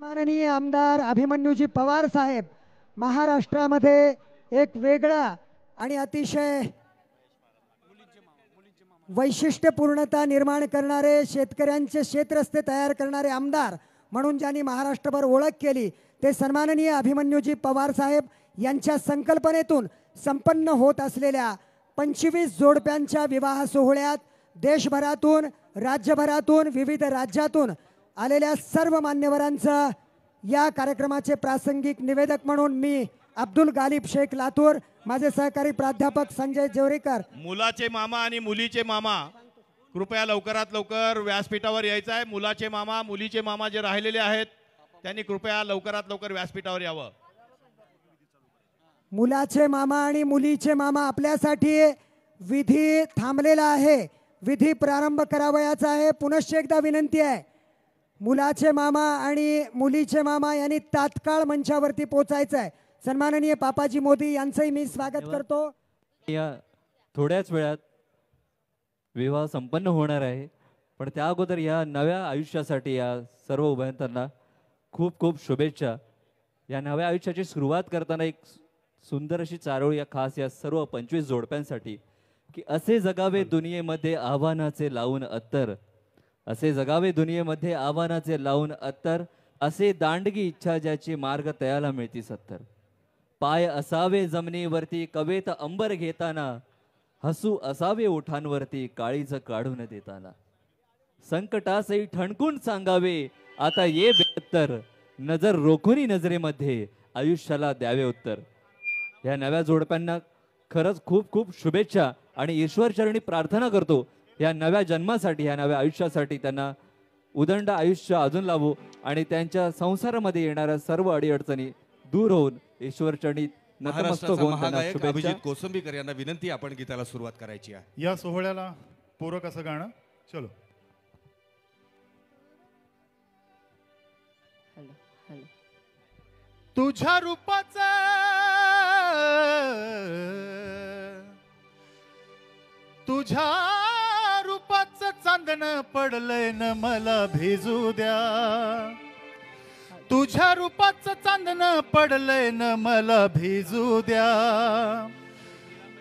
माननीय आमदार अभिमन्यूजी पवार साहेब महाराष्ट्रामध्ये एक वेगळा आणि अतिशय वैशिष्ट्यपूर्णता निर्माण करणारे शेतकऱ्यांचे शेतरस्ते तयार करणारे आमदार म्हणून ज्यांनी महाराष्ट्रभर ओळख केली ते सन्माननीय अभिमन्यूजी पवार साहेब यांच्या संकल्पनेतून संपन्न होत असलेल्या 25 जोडप्यांच्या विवाह सोहळ्यात देशभरातून राज्यभरातून विविध राज्यातून आलेल्या सर्व मान्यवरांचं या कार्यक्रमाचे प्रासंगिक निवेदक म्हणून मी अब्दुल गालिब शेख लातूर, माझे सहकारी प्राध्यापक संजय जेवरेकर, मुलाचे मामा आणि मुलीचे मामा कृपया लवकरात लवकर व्यासपीठावर यायचं आहे। मुलाचे मामा मुलीचे मामा जे राहिलेले आहेत त्यांनी कृपया लवकरात लवकर व्यासपीठावर यावं। मुलाचे मामा आणि मुलीचे मामा आपल्यासाठी विधी थांबलेला आहे, विधी प्रारंभ करावयाचा आहे। पुनश्च एकदा विनंती आहे, मुलाचे मामा आणि मुलीचे मामा यांनी तात्काळ मंचावरती पोहोचायचं आहे। सन्माननीय पापाजी मोदी यांचंही मी स्वागत करतो। या थोड्याच वेळात विवाह संपन्न होणार आहे, पण त्या अगोदर या नव्या आयुष्यासाठी या सर्व उभयतांना खूप खूप शुभेच्छा। या नव्या आयुष्याची सुरुवात करताना एक सुंदर अशी चारोळी या खास या सर्व 25 जोडप्यांसाठी की असे जगावे दुनियेमध्ये आव्हानाचे लावून अत्तर, असे जगावे दुनियेमध्ये आव्हानाचे लावून अत्तर, असे दांडगी इच्छा ज्याची मार्ग तयाला मिळती सत्तर, पाय असावे जमिनीवरती कवेत अंबर घेताना, हसू असावे ओठांवरती काळीज काढून देताना, संकटासही ठणकून सांगावे आता ये बेहत्तर, नजर रोखुनी नजरेमध्ये आयुष्याला द्यावे उत्तर। या नव्या जोडप्यांना खरंच खूप खूप शुभेच्छा आणि ईश्वर चरणी प्रार्थना करतो या नव्या जन्मासाठी, या नव्या आयुष्यासाठी त्यांना उदंड आयुष्य अजून लाभो आणि त्यांच्या संसारामध्ये येणाऱ्या सर्व अडीअडचणी दूर होऊन ईश्वर चरणी नतमस्तक होऊन त्यांना शुभेच्छा। अभिजित कोसंबीकर यांना विनंती, आपण गीताला सुरुवात करायची आहे। या सोहळ्याला पूरक असं गाणं चलो। तुझ्या रूपाचं चांदण पडलंय न मला भिजू द्या, तुझ्या रूपाचं चांदण पडलंय न मला भिजू द्या,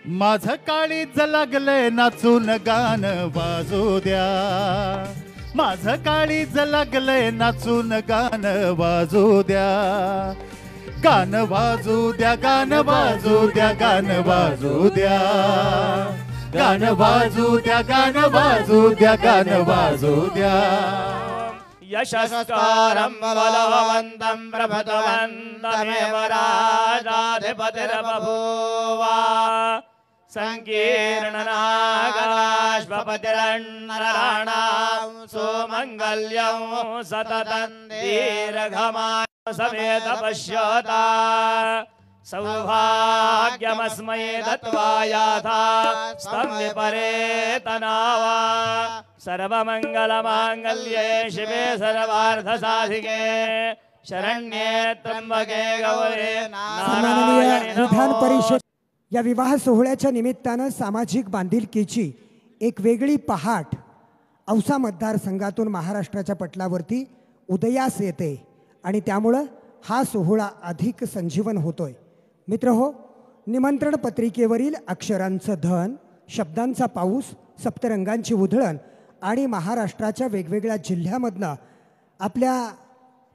माझं काळीज लागलंय नाचून गाणं वाजू द्या, माझं काळीज लागलंय नाचून गाणं वाजू द्या, गाणं वाजू द्या, गाणं वाजू द्या, गाणं वाजू द्या, गाणं वाजू द्या, गाणं वाजू द्या, गाणं वाजू द्या। यशस्कारं बलवन्तं प्रभतवन्तमेव राजाधिपतिर्बभूव, संकीर्णनागाश्वपतिरन्नराणां सुमङ्गल्यं सततं दीर्घमायु समेत पश्यता, सौभाग्यमस्मै दत्त्वा याथा स्तं विपरेतनावा, सर्वमङ्गलमाङ्गल्ये शिवे सर्वार्थसाधिके शरण्ये त्र्यंबके गौरी नारायणी विधान नमोस्तुते। परिषद या विवाह सोहळ्याच्या निमित्तानं सामाजिक बांधिलकीची एक वेगळी पहाट औसा मतदारसंघातून महाराष्ट्राच्या पटलावरती उदयास येते आणि त्यामुळं हा सोहळा अधिक संजीवन होतोय। मित्रहो, निमंत्रण पत्रिकेवरील अक्षरांचं धन, शब्दांचा पाऊस, सप्तरंगांची उधळण आणि महाराष्ट्राच्या वेगवेगळ्या जिल्ह्यामधनं आपल्या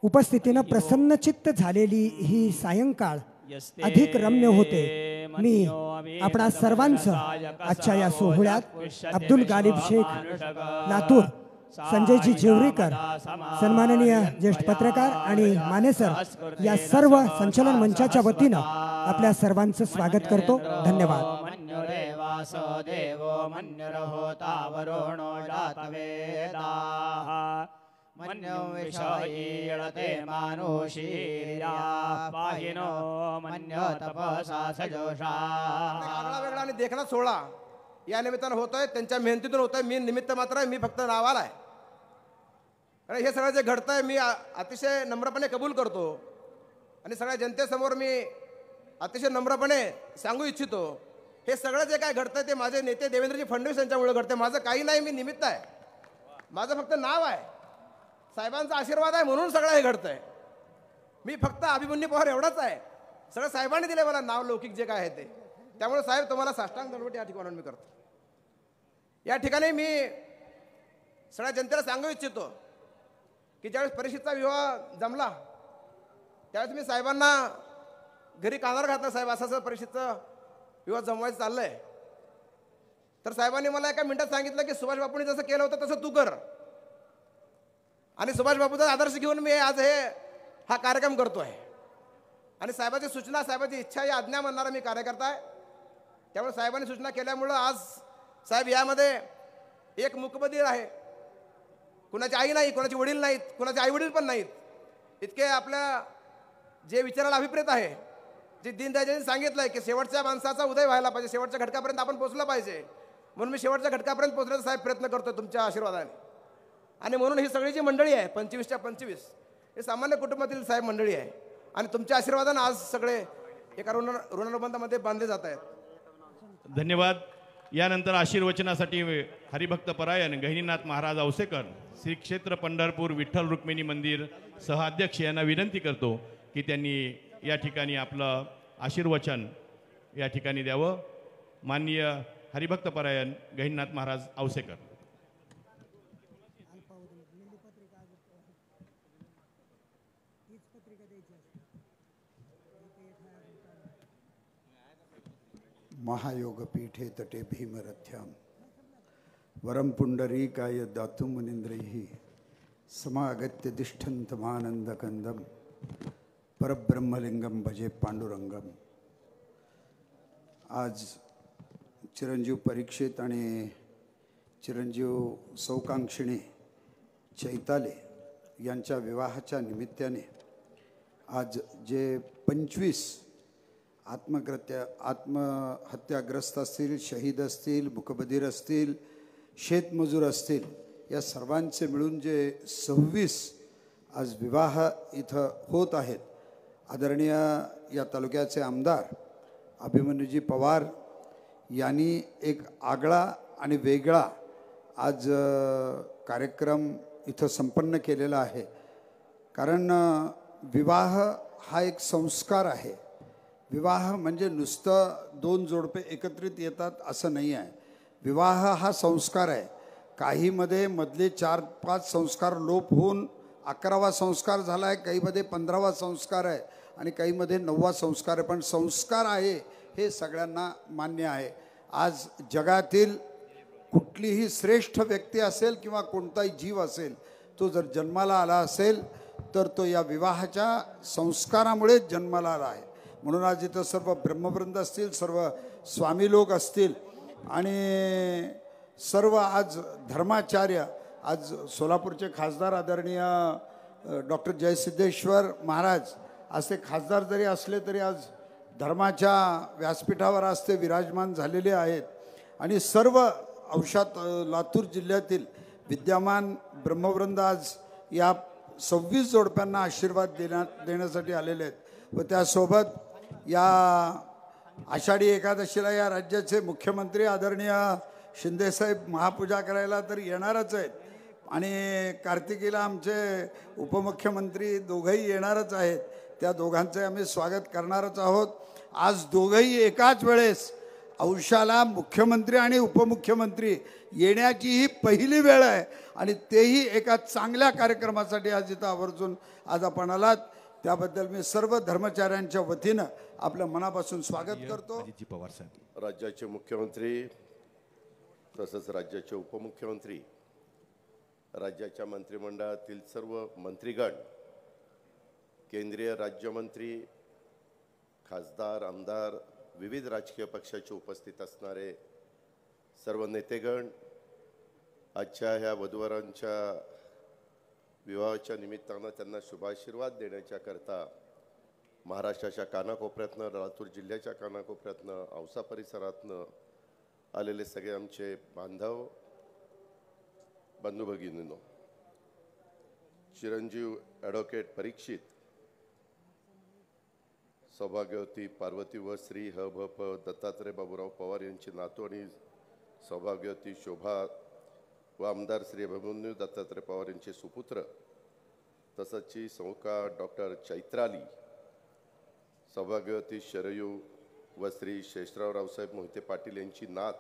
उपस्थितीनं प्रसन्नचित्त झालेली ही सायंकाळ अधिक रम्य होते। मी आपणा सर्वांचं आजच्या या सोहळ्यात अब्दुल गालिब शेख लातूर, संजयजी जेवरेकर, सन्माननीय ज्येष्ठ पत्रकार आणि मानेसर या सर्व संचलन मंचाच्या वतीनं आपल्या सर्वांचं स्वागत करतो। धन्यवाद। देखना सोहळा या निमित्तानं होतोय, त्यांच्या मेहनतीतून होतोय। मी निमित्त मात्र आहे, मी फक्त नावाला आहे। आणि हे सगळं जे घडतंय मी अतिशय नम्रपणे कबूल करतो आणि सगळ्या जनतेसमोर मी अतिशय नम्रपणे सांगू इच्छितो, हे सगळं जे काय घडतंय ते माझे नेते देवेंद्रजी फडणवीस यांच्यामुळे घडतंय। माझं काही नाही, मी निमित्त आहे, माझं फक्त नाव आहे, साहेबांचा आशीर्वाद आहे म्हणून सगळं हे घडतंय। मी फक्त अभिमन्यू पवार एवढाच आहे. सगळं साहेबांनी दिले मला नाव लौकिक जे काय आहे ते. त्यामुळे साहेब तुम्हाला साष्टांग दंडवत या ठिकाणी मी करतो. या ठिकाणी मी सगळ्या जनतेला सांगू इच्छितो की ज्यावेळेस परीक्षेचा विवाह जमला त्यावेळेस मी साहेबांना घरी कानावर घातला, साहेब असं परीक्षेचं विवाह जमवायचं चाललंय. तर साहेबांनी मला एका मिनिटात सांगितलं की सुभाष बापूंनी जसं केलं होतं तसं तू कर. आणि सुभाष बापूचा आदर्श घेऊन मी आज हा कार्यक्रम करतोय. आणि साहेबाची सूचना, साहेबाची इच्छा, या आज्ञा म्हणणारा मी कार्यकर्ता आहे. त्यामुळे साहेबांनी सूचना केल्यामुळं आज साहेब यामध्ये एक मूकबधीर आहे. कुणाची आई नाही, कुणाचे वडील नाहीत, कुणाचे आई वडील पण नाहीत. इतके आपल्या जे विचाराला अभिप्रेत आहे, जे दीनदयाळांनी सांगितलंय की शेवटच्या माणसाचा उदय व्हायला पाहिजे, शेवटच्या घटकापर्यंत आपण पोहोचलं पाहिजे. म्हणून मी शेवटच्या घटकापर्यंत पोहोचण्याचा साहेब प्रयत्न करतोय तुमच्या आशीर्वादाने. आणि म्हणून ही सगळी जी मंडळी आहे 25च्या 25 हे सामान्य कुटुंबातील साहेब मंडळी आहे. आणि तुमच्या आशीर्वादाने आज सगळे एका ऋणानुबंधामध्ये बांधले जात आहेत. धन्यवाद. यानंतर आशीर्वचनासाठी हरिभक्त परायण गहिनीनाथ महाराज औसेकर, श्री क्षेत्र पंढरपूर विठ्ठल रुक्मिणी मंदिर सहअध्यक्ष यांना विनंती करतो की त्यांनी या ठिकाणी आपलं आशीर्वचन या ठिकाणी द्यावं. माननीय हरिभक्त परायण गहिनीनाथ महाराज औसेकर. महायोगपीठे तटे भीमरथ्यां वरं पुंडरीकाय दातुं मुनीन्द्रैः समागत्य तिष्ठन्तमानन्दकन्दं परब्रह्मलिंगं भजे पांडुरंगम. आज चिरंजीव परीक्षित आणि चिरंजीव सौकांक्षिणी चैताले यांच्या विवाहाच्या निमित्ताने आज जे 25 आत्महत्याग्रस्त असतील, शहीद असतील, मुकबधीर असतील, शेतमजूर असतील, या सर्वांचे मिळून जे 26 आज विवाह इथं होत आहेत. आदरणीय या तालुक्याचे आमदार अभिमन्यूजी पवार यांनी एक आगळा आणि वेगळा आज कार्यक्रम इथं संपन्न केलेला आहे. कारण विवाह हा एक संस्कार आहे. विवाह म्हणजे नुसतं दोन जोडपे एकत्रित येतात असं नाही आहे. विवाह हा संस्कार आहे. काहीमध्ये मधले 4-5 संस्कार लोप होऊन 11वा संस्कार झाला आहे, काहीमध्ये 15वा संस्कार आहे आणि काहीमध्ये 9वा संस्कार आहे. पण संस्कार आहे हे सगळ्यांना मान्य आहे. आज जगातील कुठलीही श्रेष्ठ व्यक्ती असेल किंवा कोणताही जीव असेल, तो जर जन्माला आला असेल तर तो या विवाहाच्या संस्कारामुळेच जन्माला आला आहे. म्हणून आज इथं सर्व ब्रह्मवृंद असतील, सर्व स्वामी लोक असतील आणि सर्व आज धर्माचार्य, आज सोलापूरचे खासदार आदरणीय डॉक्टर जयसिद्धेश्वर महाराज असे खासदार जरी असले तरी आज धर्माच्या व्यासपीठावर आज ते विराजमान झालेले आहेत. आणि सर्व औषध लातूर जिल्ह्यातील विद्यमान ब्रह्मवृंद आज या 26 जोडप्यांना आशीर्वाद देण्यासाठी आलेले आहेत. व त्यासोबत या आषाढी एकादशीला या राज्याचे मुख्यमंत्री आदरणीय शिंदेसाहेब महापूजा करायला तर येणारच आहेत आणि कार्तिकीला आमचे उपमुख्यमंत्री दोघंही येणारच आहेत. त्या दोघांचे आम्ही स्वागत करणारच आहोत. आज दोघंही एकाच वेळेस औषाला मुख्यमंत्री आणि उपमुख्यमंत्री येण्याची ही पहिली वेळ आहे आणि तेही एका चांगल्या कार्यक्रमासाठी आज इथं आवर्जून आज आपण आलात. त्याबद्दल मी सर्व धर्मचार्यांच्या वतीनं आपलं मनापासून स्वागत करतो. अजितजी पवार साहेब. राज्याचे मुख्यमंत्री तसंच राज्याचे उपमुख्यमंत्री, राज्याच्या मंत्रिमंडळातील सर्व मंत्रीगण, केंद्रीय राज्यमंत्री, खासदार, आमदार, विविध राजकीय पक्षाचे उपस्थित असणारे सर्व नेतेगण, आजच्या ह्या वधूवरांच्या विवाहाच्या निमित्तानं त्यांना शुभाशीर्वाद देण्याच्या करता महाराष्ट्राच्या कानाकोपऱ्यातनं, लातूर जिल्ह्याच्या कानाकोपऱ्यातनं, औसा परिसरातनं आलेले सगळे आमचे बांधव, बंधू भगिनींनो, चिरंजीव ॲडव्होकेट परीक्षित, सौभाग्यवती पार्वती व श्री ह भ प दत्तात्रय बाबूराव पवार यांची नातू आणि सौभाग्यवती शोभा व आमदार श्री अभिमन्यू दत्तात्रय पवार यांचे सुपुत्र तसंच सौका डॉक्टर चैत्राली, सौभाग्यवती शरयू व श्री शेषराव रावसाहेब मोहिते पाटील यांची नात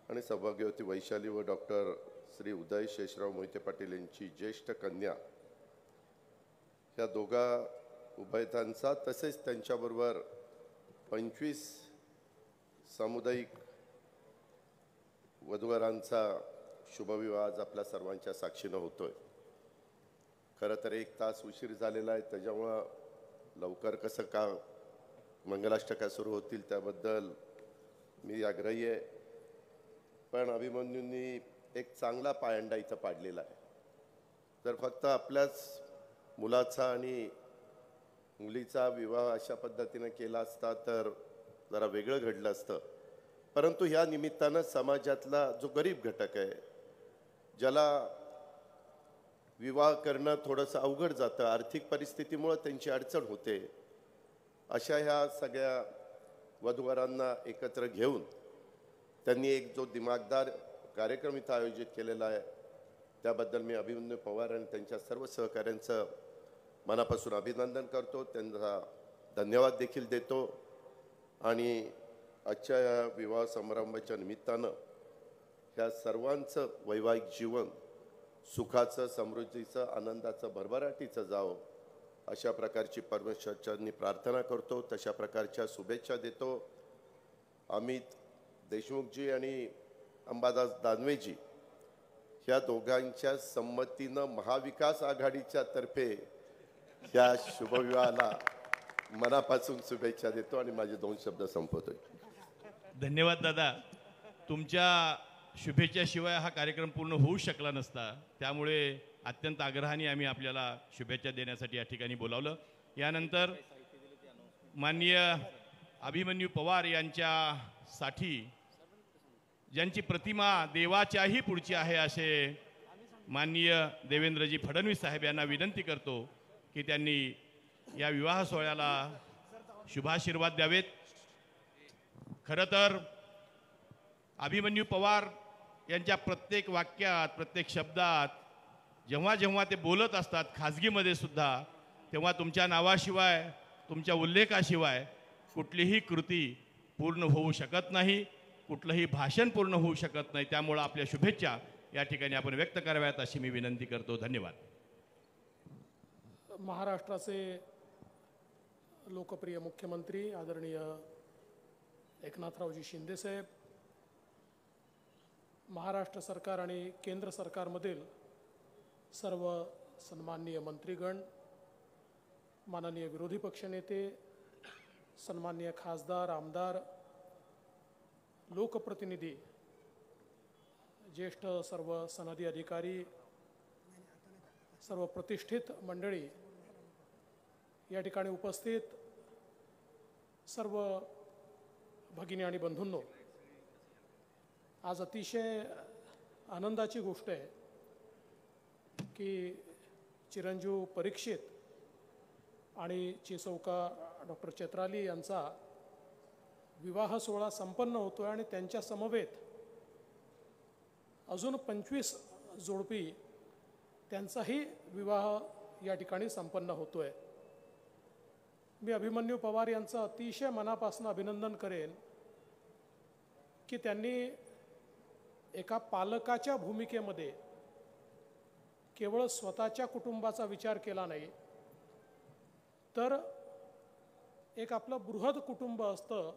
आणि सौभाग्यवती वैशाली व डॉक्टर श्री उदय शेषराव मोहिते पाटील यांची ज्येष्ठ कन्या, या दोघा उभयतांचा तसेच त्यांच्याबरोबर 25 सामुदायिक वधूवरांचा शुभविवाह आज आपल्या सर्वांच्या साक्षीनं होतोय. खरं तर 1 तास उशीर झालेला आहे, त्याच्यामुळं लवकर कसं का मंगलाष्टका सुरू होतील त्याबद्दल मी आग्रही आहे. पण अभिमन्यूंनी एक चांगला पायंडा इथं पाडलेला आहे. जर फक्त आपल्याच मुलाचा आणि मुलीचा विवाह अशा पद्धतीने केला असता तर जरा वेगळं घडलं असतं. परंतु ह्या निमित्तानं समाजातला जो गरीब घटक आहे, ज्याला विवाह करणं थोडंसं अवघड जातं, आर्थिक परिस्थितीमुळं त्यांची अडचण होते, अशा ह्या सगळ्या वधूवरांना एकत्र घेऊन त्यांनी एक जो दिमागदार कार्यक्रम इथं आयोजित केलेला आहे, त्याबद्दल मी अभिमन्यू पवार आणि त्यांच्या सर्व सहकाऱ्यांचं मनापासून अभिनंदन करतो, त्यांचा धन्यवाद देखील देतो. आणि आजच्या या विवाह समारंभाच्या निमित्तानं ह्या सर्वांचं वैवाहिक जीवन सुखाचं, समृद्धीचं, आनंदाचं, भरभराटीचं जावं अशा प्रकारची परमेश्वरांनी प्रार्थना करतो. तशा प्रकारच्या शुभेच्छा देतो. अमित देशमुखजी आणि अंबादास दानवेजी ह्या दोघांच्या संमतीनं महाविकास आघाडीच्या तर्फे या शुभविवाहाला मनापासून शुभेच्छा देतो आणि माझे 2 शब्द संपवतोय. धन्यवाद दादा. तुमच्या शुभेच्छाशिवाय हा कार्यक्रम पूर्ण होऊ शकला नसता, त्यामुळे अत्यंत आग्रहाने आम्ही आपल्याला शुभेच्छा देण्यासाठी या ठिकाणी बोलावलं. यानंतर माननीय अभिमन्यू पवार यांच्यासाठी ज्यांची प्रतिमा देवाच्याही पुढची आहे असे माननीय देवेंद्रजी फडणवीस साहेब यांना विनंती करतो की त्यांनी या विवाह सोहळ्याला शुभाशीर्वाद द्यावेत. खरं तर अभिमन्यू पवार यांच्या प्रत्येक वाक्यात, प्रत्येक शब्दात जेव्हा जेव्हा ते बोलत असतात खाजगीमध्ये सुद्धा, तेव्हा तुमच्या नावाशिवाय, तुमच्या उल्लेखाशिवाय कुठलीही कृती पूर्ण होऊ शकत नाही, कुठलंही भाषण पूर्ण होऊ शकत नाही. त्यामुळं आपल्या शुभेच्छा या ठिकाणी आपण व्यक्त कराव्यात अशी मी विनंती करतो. धन्यवाद. महाराष्ट्राचे लोकप्रिय मुख्यमंत्री आदरणीय एकनाथरावजी शिंदेसाहेब, महाराष्ट्र सरकार आणि केंद्र सरकारमधील सर्व सन्माननीय मंत्रीगण, माननीय विरोधी पक्षनेते, सन्माननीय खासदार, आमदार, लोकप्रतिनिधी, ज्येष्ठ सर्व सनदी अधिकारी, सर्व प्रतिष्ठित मंडळी, या ठिकाणी उपस्थित सर्व भगिनी आणि बंधूंनो, आज अतिशय आनंदाची गोष्ट आहे की चिरंजीव परीक्षित आणि चिसौका डॉक्टर चैत्राली यांचा विवाह सोहळा संपन्न होतो आहे आणि त्यांच्या समवेत अजून 25 जोडपी त्यांचाही विवाह या ठिकाणी संपन्न होतो आहे. मी अभिमन्यू पवार यांचं अतिशय मनापासून अभिनंदन करेन की त्यांनी एका पालकाच्या भूमिकेमध्ये केवळ स्वतःच्या कुटुंबाचा विचार केला नाही, तर एक आपलं बृहद कुटुंब असतं,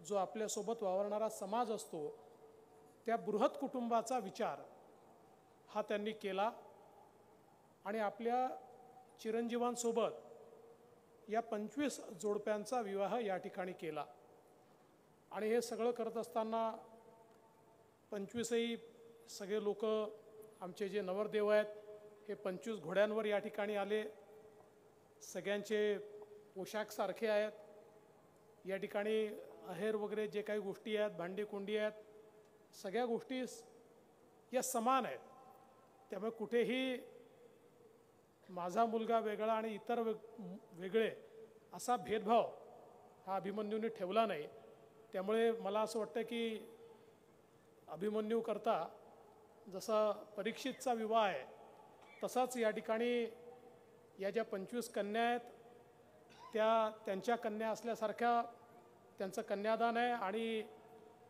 जो आपल्यासोबत वावरणारा समाज असतो, त्या बृहद कुटुंबाचा विचार हा त्यांनी केला आणि आपल्या चिरंजीवांसोबत या 25 जोडप्यांचा विवाह या ठिकाणी केला. आणि हे सगळं करत असताना 25ही सगळे लोक, आमचे जे नवरदेव आहेत, हे 25 घोड्यांवर या ठिकाणी आले. सगळ्यांचे पोशाख सारखे आहेत. या ठिकाणी आहेर वगैरे जे काही गोष्टी आहेत, भांडी कुंडी आहेत, सगळ्या गोष्टी या समान आहेत. त्यामुळे कुठेही माझा मुलगा वेगळा आणि इतर वेगळे असा भेदभाव हा अभिमन्यूने ठेवला नाही. त्यामुळे मला असं वाटतं की अभिमन्यू करता जसा परीक्षितचा विवाह आहे तसाच या ठिकाणी या ज्या 25 कन्या आहेत त्यांच्या कन्या असल्यासारख्या त्यांचं कन्यादान आहे आणि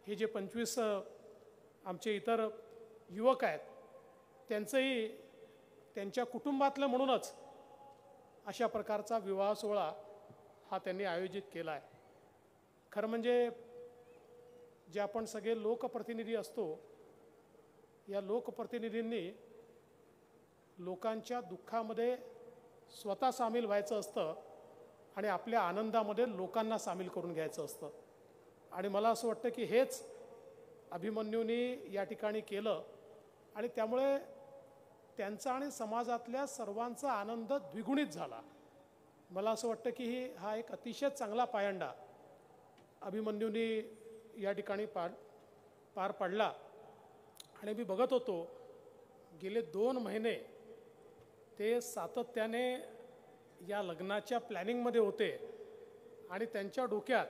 हे जे 25 आमचे इतर युवक आहेत त्यांचंही त्यांच्या कुटुंबातलं म्हणूनच अशा प्रकारचा विवाह सोहळा हा त्यांनी आयोजित केला आहे. खरं म्हणजे जे आपण सगळे लोकप्रतिनिधी असतो या लोकप्रतिनिधींनी लोकांच्या दुःखामध्ये स्वतः सामील व्हायचं असतं आणि आपल्या आनंदामध्ये लोकांना सामील करून घ्यायचं असतं. आणि मला असं वाटतं की हेच अभिमन्यूनी या ठिकाणी केलं आणि त्यामुळे त्यांचा आणि समाजातल्या सर्वांचा आनंद द्विगुणित झाला. मला असं वाटतं की हा एक अतिशय चांगला पायंडा अभिमन्यूनी या ठिकाणी पार पडला. आणि मी बघत होतो गेले 2 महिने ते सातत्याने या लग्नाच्या प्लॅनिंगमध्ये होते आणि त्यांच्या डोक्यात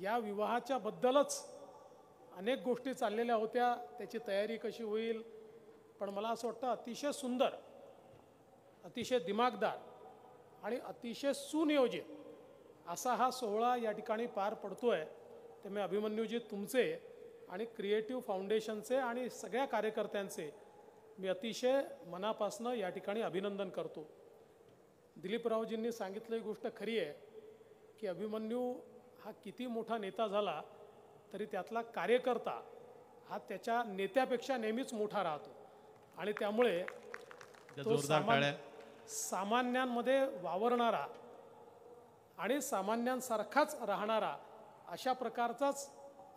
या विवाहाच्या बद्दलच अनेक गोष्टी चाललेल्या होत्या. त्याची तयारी कशी होईल, पण मला असं वाटतं अतिशय सुंदर, अतिशय दिमागदार आणि अतिशय सुनियोजित असा हा सोहळा या ठिकाणी पार पडतोय. त्यामुळे अभिमन्यूजी तुमचे आणि क्रिएटिव्ह फाउंडेशनचे आणि सगळ्या कार्यकर्त्यांचे मी अतिशय मनापासून या ठिकाणी अभिनंदन करतो. दिलीपरावजींनी सांगितलं ही गोष्ट खरी आहे की अभिमन्यू हा किती मोठा नेता झाला तरी त्यातला कार्यकर्ता हा त्याच्या नेत्यापेक्षा नेहमीच मोठा राहतो आणि त्यामुळे तो सामान्यांमध्ये वावरणारा आणि सामान्यांसारखाच राहणारा अशा प्रकारचाच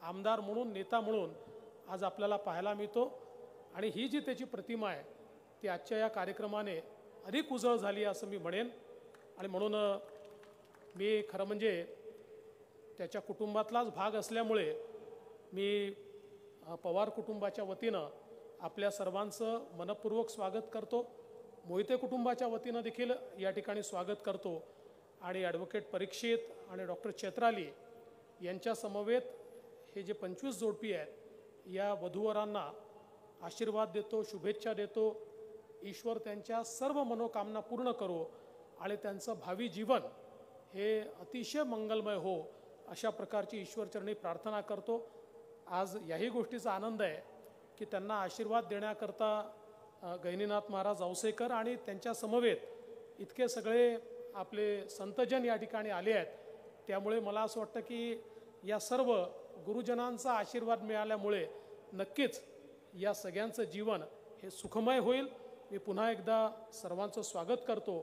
आमदार म्हणून, नेता म्हणून आज आपल्याला पाहायला मिळतो. आणि ही जी त्याची प्रतिमा आहे ती आजच्या या कार्यक्रमाने अधिक उजळ झाली असं मी म्हणेन. आणि म्हणून मी खरं म्हणजे त्याच्या कुटुंबातलाच भाग असल्यामुळे मी पवार कुटुंबाच्या वतीनं आपल्या सर्वांचं मनपूर्वक स्वागत करतो. मोहिते कुटुंबाच्या वतीनं देखील या ठिकाणी स्वागत करतो. आणि ॲडव्होकेट परीक्षित आणि डॉक्टर चैत्राली यांच्या समवेत हे जे 25 जोडपी आहेत या वधूवरांना आशीर्वाद देतो, शुभेच्छा देतो. ईश्वर त्यांच्या सर्व मनोकामना पूर्ण करो आणि त्यांचं भावी जीवन हे अतिशय मंगलमय हो अशा प्रकारची ईश्वरचरणी प्रार्थना करतो. आज याही गोष्टीचा आनंद आहे की त्यांना आशीर्वाद देण्याकरता गहिनीनाथ महाराज औसेकर आणि त्यांच्या समवेत इतके सगळे आपले संतजन या ठिकाणी आले आहेत. त्यामुळे मला असं वाटतं की या सर्व गुरुजनांचा आशीर्वाद मिळाल्यामुळे नक्कीच या सगळ्यांचं जीवन हे सुखमय होईल. मी पुन्हा एकदा सर्वांचं स्वागत करतो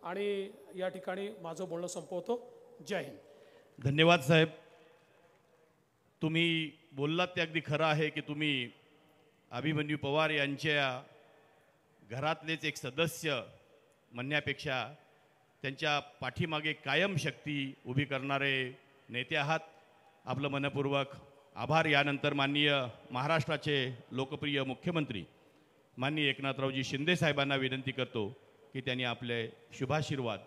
आणि या ठिकाणी माझं बोलणं संपवतो. जय हिंद. धन्यवाद साहेब. तुम्ही बोललात ते अगदी खरं आहे की तुम्ही अभिमन्यू पवार यांच्या घरातलेच एक सदस्य म्हणण्यापेक्षा त्यांच्या पाठीमागे कायम शक्ती उभी करणारे नेते आहात. आपलं मनपूर्वक आभार. यानंतर माननीय महाराष्ट्राचे लोकप्रिय मुख्यमंत्री माननीय एकनाथरावजी शिंदे साहेबांना विनंती करतो की त्यांनी आपले शुभाशीर्वाद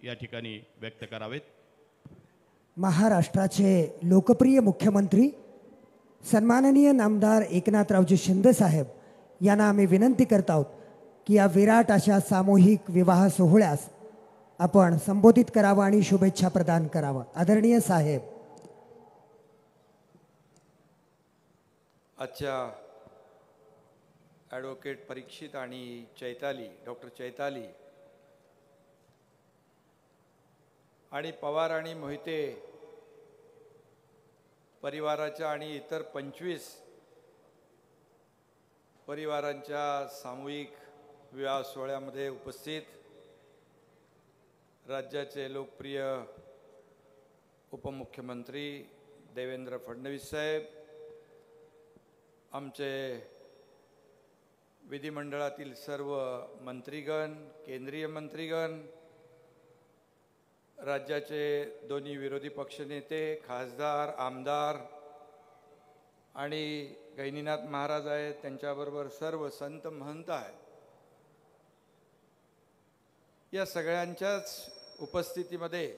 या ठिकाणी व्यक्त करावेत. महाराष्ट्राचे लोकप्रिय मुख्यमंत्री सन्माननीय नामदार एकनाथरावजी शिंदे साहेब यांना आम्ही विनंती करत आहोत की या विराट अशा सामूहिक विवाह सोहळ्यास आपण संबोधित करावं आणि शुभेच्छा प्रदान करावं. आदरणीय साहेब. आजच्या ॲडव्होकेट परीक्षित आणि चैताली, डॉक्टर चैताली आणि पवार आणि मोहिते परिवाराच्या आणि इतर 25 परिवारांच्या सामूहिक विवाह सोहळ्यामध्ये उपस्थित राज्याचे लोकप्रिय उपमुख्यमंत्री देवेंद्र फडणवीस साहेब, आमचे विधिमंडळातील सर्व मंत्रीगण, केंद्रीय मंत्रीगण, राज्याचे दोन्ही विरोधी पक्षनेते, खासदार, आमदार आणि गहिनीनाथ महाराज आहेत, त्यांच्याबरोबर सर्व संत महंत आहेत. या सगळ्यांच्याच उपस्थितीमध्ये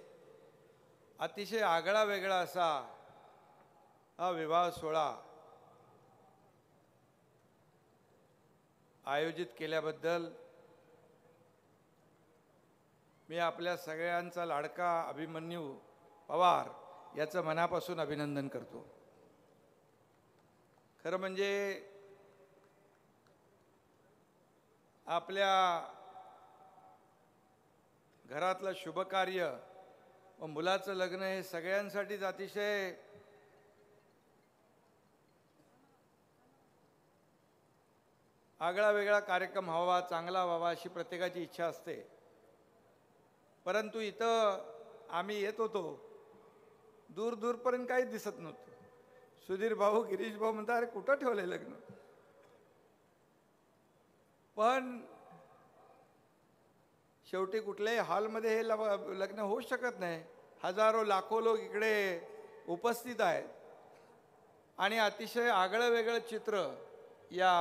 अतिशय आगळा वेगळा असा हा विवाह सोहळा आयोजित केल्याबद्दल मी आपल्या सगळ्यांचा लाडका अभिमन्यू पवार याचं मनापासून अभिनंदन करतो. खरं म्हणजे आपल्या घरातलं शुभकार्य व मुलाचं लग्न हे सगळ्यांसाठीच अतिशय आगळा वेगळा कार्यक्रम व्हावा, चांगला व्हावा अशी प्रत्येकाची इच्छा असते. परंतु इथं आम्ही येत होतो, दूर दूरपर्यंत काहीच दिसत नव्हतं. सुधीर भाऊ, गिरीश भाऊ म्हणतात, अरे कुठं ठेवलंय लग्न? पण शेवटी कुठल्याही हॉलमध्ये हे लग्न होऊ शकत नाही. हजारो लाखो लोक इकडे उपस्थित आहेत आणि अतिशय आगळं वेगळं चित्र या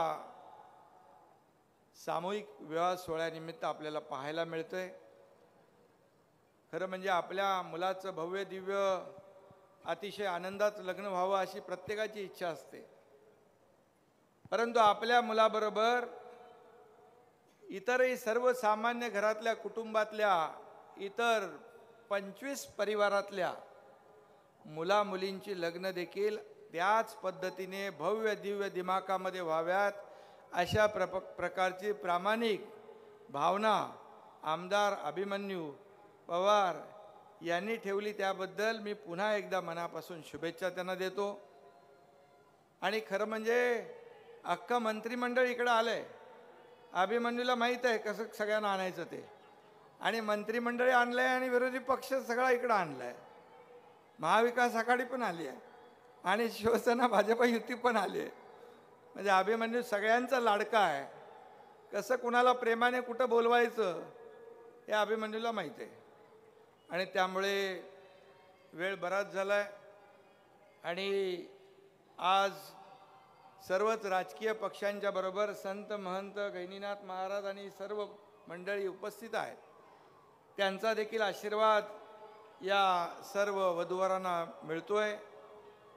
सामूहिक विवाह सोहळ्यानिमित्त आपल्याला पाहायला मिळतंय. खरं म्हणजे आपल्या मुलाचं भव्य दिव्य अतिशय आनंदात लग्न व्हावं अशी प्रत्येकाची इच्छा असते. परंतु आपल्या मुलाबरोबर इतरही सर्वसामान्य घरातल्या कुटुंबातल्या इतर 25 परिवारातल्या मुला मुलींची लग्न देखील त्याच पद्धतीने भव्य दिव्य दिमाखामध्ये व्हाव्यात अशा प्रकारची प्रामाणिक भावना आमदार अभिमन्यू पवार यांनी ठेवली. त्याबद्दल मी पुन्हा एकदा मनापासून शुभेच्छा त्यांना देतो. आणि खरं म्हणजे अख्खं मंत्रिमंडळ इकडं आलंय. अभिमन्यूला माहीत आहे कसं सगळ्यांना आणायचं ते, आणि मंत्रिमंडळी आणलंय आणि विरोधी पक्ष सगळा इकडं आणलाय. महाविकास आघाडी पण आली आहे आणि शिवसेना भाजप युती पण आली आहे. म्हणजे अभिमन्यू सगळ्यांचा लाडका आहे. कसं कुणाला प्रेमाने कुठं बोलवायचं हे अभिमन्यूला माहीत आहे. आणि त्यामुळे वेळ बराच झालाय आणि आज सर्वच राजकीय पक्षांच्या बरोबर संत महंत गहिनीनाथ महाराज आणि सर्व मंडळी उपस्थित आहेत. त्यांचा देखील आशीर्वाद या सर्व वधूवरांना मिळतोय.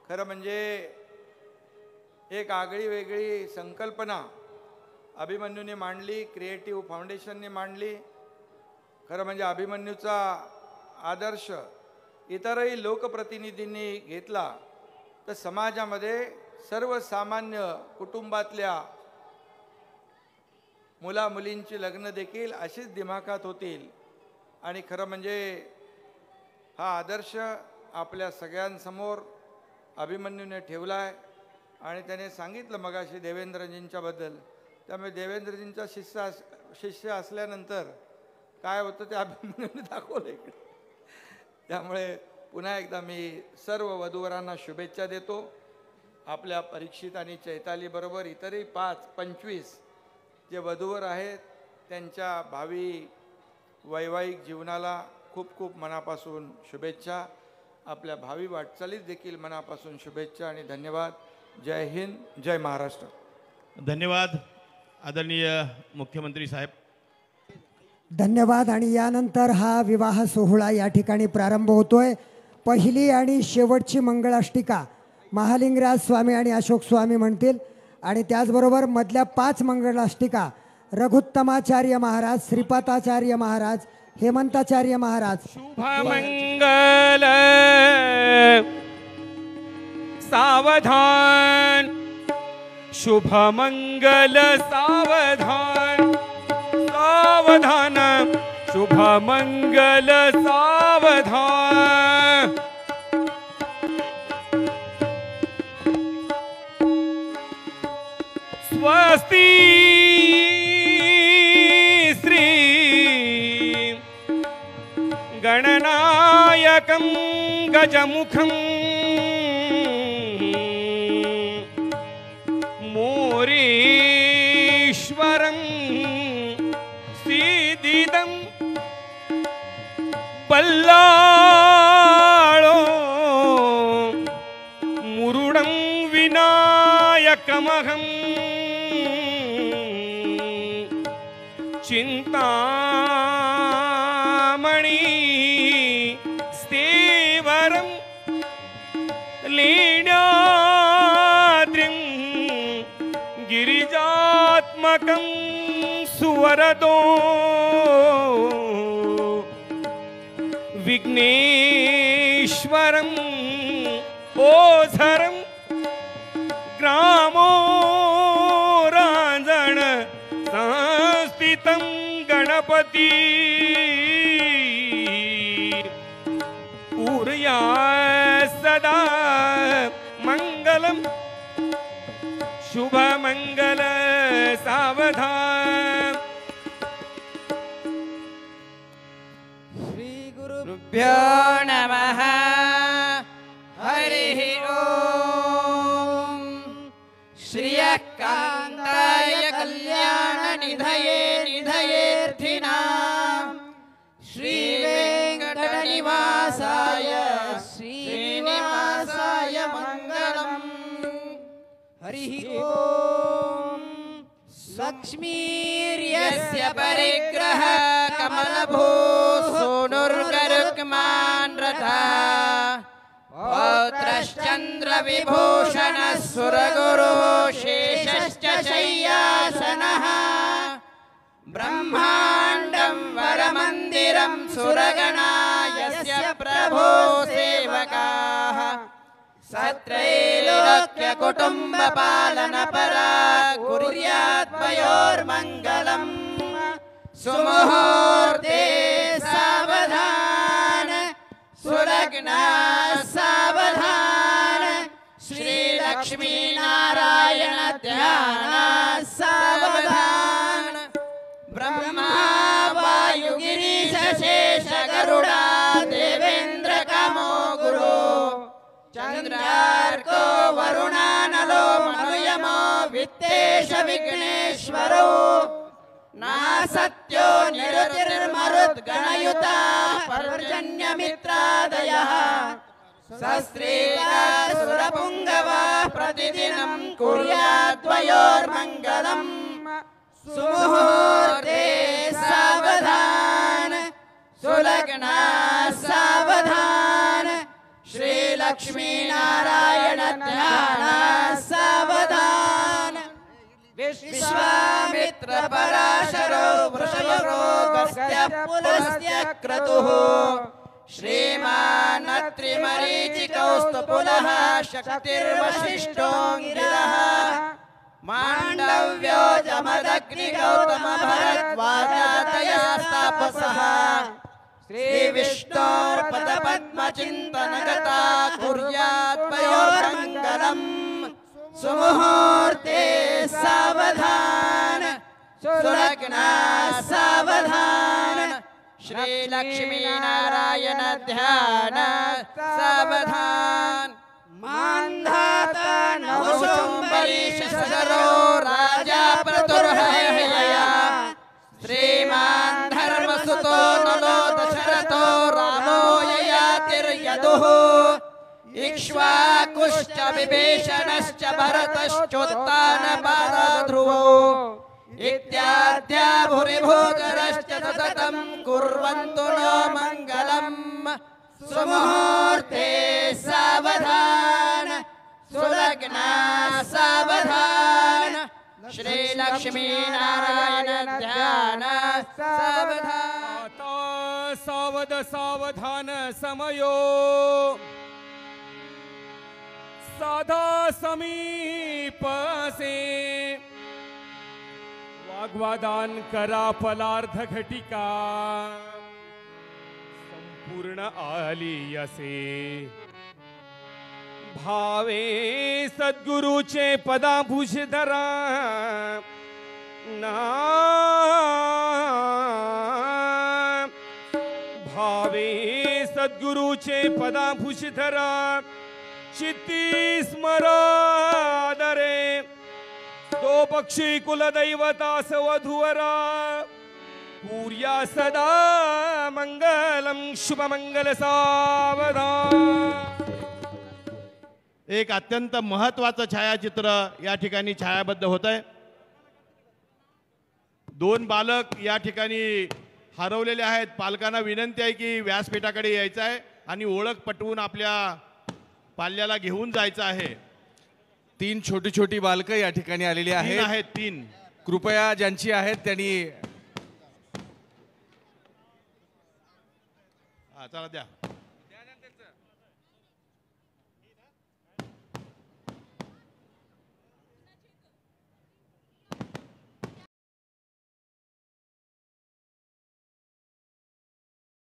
खरं म्हणजे एक आगळी वेगळी संकल्पना अभिमन्यूने मांडली, क्रिएटिव्ह फाउंडेशनने मांडली. खरं म्हणजे अभिमन्यूचा आदर्श इतरही लोकप्रतिनिधींनी घेतला तर समाजामध्ये सर्वसामान्य कुटुंबातल्या मुला मुलींची लग्न देखील अशीच दिमाखात होतील. आणि खरं म्हणजे हा आदर्श आपल्या सगळ्यांसमोर अभिमन्यूने ठेवला आहे. आणि त्याने सांगितलं मगाशी देवेंद्रजींच्या बद्दल. त्यामुळे देवेंद्रजींचा शिष्य असल्यानंतर काय होतं ते अभिमन्यूने दाखवलं इकडे. त्यामुळे पुन्हा एकदा मी सर्व वधूवरांना शुभेच्छा देतो. आपल्या परीक्षित आणि चैताली बरोबर इतरही 25 जे वधूवर आहेत त्यांच्या भावी वैवाहिक जीवनाला खूप खूप मनापासून शुभेच्छा. आपल्या भावी वाटचालीस देखील मनापासून शुभेच्छा आणि धन्यवाद. जय हिंद, जय महाराष्ट्र. धन्यवाद आदरणीय मुख्यमंत्री साहेब. धन्यवाद. आणि यानंतर हा विवाह सोहळा या ठिकाणी प्रारंभ होतोय. पहिली आणि शेवटची मंगळाष्टिका महालिंगराज स्वामी आणि अशोक स्वामी म्हणतील आणि त्याचबरोबर मधल्या 5 मंगळाष्टिका रघुत्तमाचार्य महाराज, श्रीपाताचार्य महाराज, हेमंताचार्य महाराज. शुभमंगल सावधान, शुभमंगल सावधान, सावधान, शुभमंगल सावधान. स्वस्ति श्री गणनायकं गजमुखं मोरेश्वरं सीदिदं बल्लाळो मुरुडं विनायकमहं चिंतामणि स्तेवरं लीण्याद्रिं गिरिजात्मकं सुवरदो विघ्नेश्वरं ओझरं ग्रामो रांजण संस्थितं गणपती पूर्या सदा मंगलम शुभ मंगल सावधान. श्री गुरुभ्यो नमः. हरिः ओम. श्रियकान्ताय कल्याणनिधये निधयेऽर्थिनां श्रीवेङ्कटनिवासाय श्रीनिवासाय मङ्गलम्. हरिः ओम. लक्ष्मीर्यस्य परिग्रह कमलभू सोनुर्गरुक्मान् रथा पौत्रश्चन्द्र विभूषणः सुरगुरु शेषश्च शय्यासनः ब्रह्माण्डं वरमन्दिरं सुरगणा यस्य प्रभो सेवकाः सत्रैलोक्यकुटुम्बपालनपरा कुर्याद्वयोर्मङ्गलम्. सुमुहूर्ते सावधान सुलग्ना सावधान श्रीलक्ष्मीनारायण ध्यान सावधान. ब्रह्मा वायुगिरीश शेष गरुडा देवेन्द्र कामो गुरु चंद्रार्को वरुणानलो मनुयमो वित्तेश विघ्नेश्वरो नासत्यो निरुतिर्मरुद्गणयुता पर्जन्यमित्रादयः सस्त्रीकासुरपुङ्गवा प्रतिदिनं कुर्याद्वयोर्मङ्गलम्. सुमुहूर्ते सावधान सुलग्ना सावधान श्रीलक्ष्मीनारायण ध्यान सावधान. विश्वामित्र पराशरो वृषभरो गस्त्य पुलस्त्य क्रतुः श्रीमानत्रिमरीचिकौस्तुपुलः शक्तिर्वसिष्ठोऽङ्गिरः माण्डव्यो जमदग्निगौतमभरद्वाजातयास्तापसः श्रीविष्णोर्पदपद्मचिन्तनगता कुर्याद्वयोर्मङ्गलम्. सुमुहूर्ते सावधान सुलग्ना सावधान श्रीलक्ष्मीनारायण ध्यान सावधान. मान्धाता नवसोम्बरीश सदरो राजा प्रतुर्हयया श्रीमान् धर्मसुतो नलो दशरथो रामो ययातिर्यदुः इक्ष्वाकुश्च विभीषणश्च भरतश्चोत्तानपादध्रुवो इत्याद्या भूरिभूतरश्च सततं कुर्वन्तु नो मङ्गलम्. सुमुहूर्ते सावधान सुलग्ना सावधान श्रीलक्ष्मीनारायण ध्यान सावधान. सावध सावधान समयो साधा समीपसे वाग्वादान करा फलार्थ घटिका संपूर्ण आली असे भावे सद्गुरूचे पदाभूष धरा ना भावे सद्गुरूचे पदाभूष धरा चित्ती स्मरादरे तो पक्षी कुलदैवतास वधुवरा पूर्या सदा मंगलम शुभ मंगल सावधान. एक अत्यंत महत्वाचं छायाचित्र या ठिकाणी छायाबद्ध होत आहे. दोन बालक या ठिकाणी हरवलेले आहेत. पालकांना विनंती आहे की व्यासपीठाकडे यायचं आहे आणि ओळख पटवून आपल्या पाल्याला घेऊन जायचं आहे. 3 छोटी छोटी बालकं या ठिकाणी आलेली आहेत. 3 कृपया ज्यांची आहेत त्यांनी हा चला द्या. द्या ना त्याचं.